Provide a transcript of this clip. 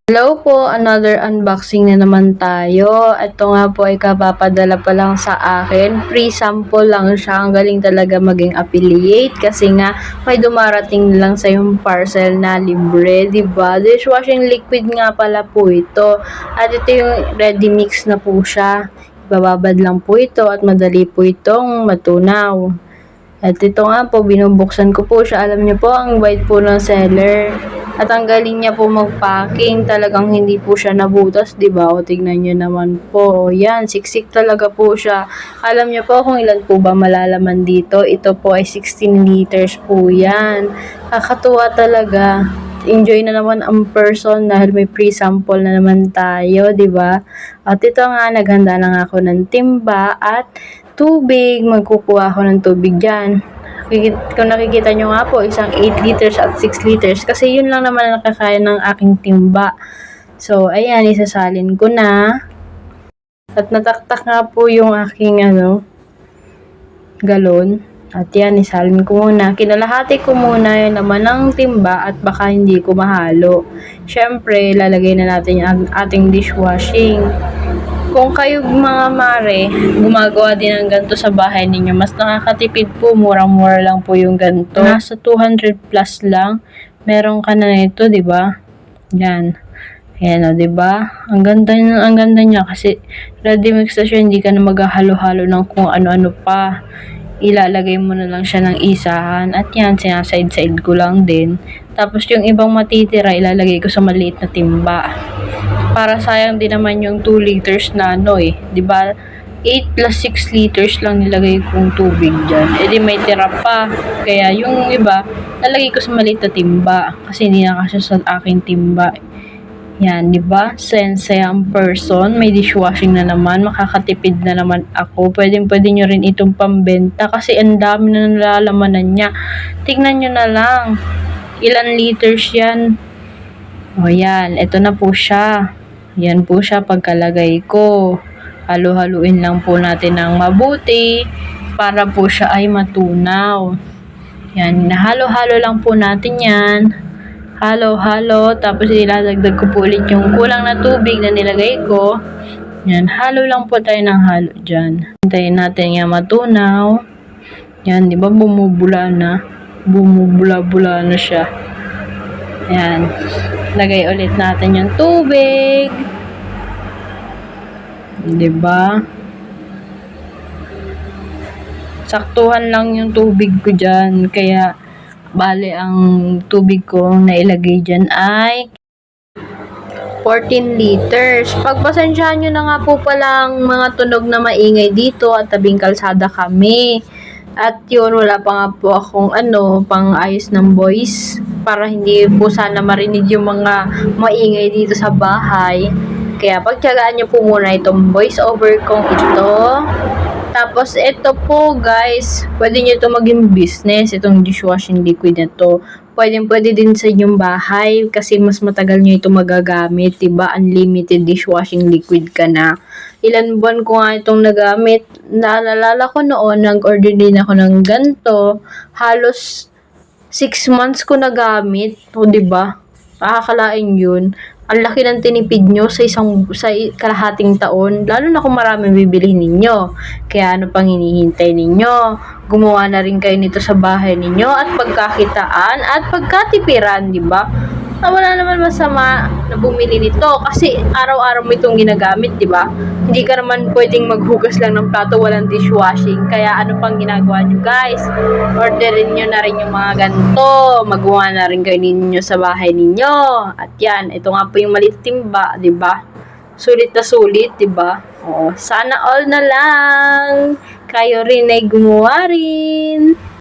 Hello po, another unboxing na naman tayo. Ito nga po ay kapapadala pa lang sa akin. Free sample lang siya. Ang galing talaga maging affiliate kasi nga may dumarating lang sa yung parcel na libre, diba? Dishwashing liquid nga pala po ito. At ito yung ready mix na po siya. Bababad lang po ito at madali po itong matunaw. At ito nga po, binubuksan ko po siya. Alam niyo po, ang bait po ng seller. At ang galing niya po mag-packing, talagang hindi po siya nabutas, 'di ba? O tignan niyo naman po. Yan, siksik talaga po siya. Alam niyo po kung ilan po ba malalaman dito? Ito po ay 16 liters po 'yan. Kakatuwa talaga. Enjoy na naman ang person dahil may free sample na naman tayo, 'di ba? At ito nga, naghanda na nga ako ng timba at tubig. Magkukuha ako ng tubig diyan. Kung nakikita nyo nga po, isang 8 liters at 6 liters. Kasi yun lang naman ang nakakaya ng aking timba. So, ayan, isasalin ko na. At nataktak nga po yung aking, galon. At yan, isalin ko muna. Kinalahati ko muna yung laman ng timba at baka hindi ko mahalo. Siyempre, lalagay na natin yung ating dishwashing. Kung kayo mga mare, gumagawa din ng ganito sa bahay ninyo, mas nakakatipid po, murang-mura lang po yung ganito. Nasa 200 plus lang, meron ka na nito, 'di ba? Yan. Ayan o, 'di ba? Ang ganda niya kasi ready mix na siya, hindi ka na maghahalo-halo ng kung ano-ano pa. Ilalagay mo na lang siya ng isahan at yan, sinaside-side ko lang din. Tapos yung ibang matitira, ilalagay ko sa maliit na timba. Para sayang din naman yung 2 liters na 'di ba? 8 plus 6 liters lang nilagay kong tubig diyan. Eh di may tira pa. Kaya yung iba, nalagay ko sa maliit na timba kasi hindi na kasya sa aking timba. Yan, 'di ba? Sensei ang person, may dishwashing na naman, makakatipid na naman ako. Pwede nyo rin itong pambenta kasi ang dami na nalalamanan niya. Tingnan nyo na lang. Ilan liters 'yan? O yan, ito na po siya. Yan po siya pagkalagay ko. Halo-haluin lang po natin ng mabuti para po siya ay matunaw. Yan, nahalo-halo lang po natin yan. Halo-halo, tapos ilalagdag ko po ulit yung kulang na tubig na nilagay ko. Yan, halo lang po tayo ng halo dyan. Hintayin natin yan matunaw. Yan, di ba bumubula na? Bumubula-bula na siya. Yan. Lagay ulit natin yung tubig. 'Di ba? Saktuhan lang yung tubig ko diyan, kaya bale ang tubig ko na ilagay diyan ay 14 liters. Pagpasensyahan nyo na nga po palang mga tunog na maingay dito at tabing kalsada kami. At yun, wala pa nga po akong pang ayos ng voice para hindi po sana marinig yung mga maingay dito sa bahay. Kaya pagtiyagaan nyo po muna itong voice over kong ito. Tapos ito po guys, pwede nyo ito maging business, itong dishwashing liquid na to. Pwede din sa inyong bahay kasi mas matagal nyo ito magagamit, diba? Unlimited dishwashing liquid ka na. Ilan buwan ko nga itong nagamit. Naalala ko noon, nag-order din ako ng ganito. Halos 6 months ko nagamit. O, diba? Pakakalain yun. Ang laki ng tinipid nyo sa kalahating taon. Lalo na kung maraming bibilihin ninyo. Kaya ano pang hinihintay ninyo? Gumawa na rin kayo nito sa bahay ninyo at pagkakitaan at pagkatipiran, diba? Wala naman masama na bumili nito kasi araw-araw mo itong ginagamit, di ba? Hindi ka naman pwedeng maghugas lang ng plato walang dishwashing. Kaya ano pang ginagawa nyo guys? Orderin nyo na rin yung mga ganito. Magawa na rin kayo ninyo sa bahay ninyo. At yan, ito nga po yung maliit timba, di ba? Sulit na sulit, di ba? Oo, sana all na lang. Kayo rin ay gumawa rin.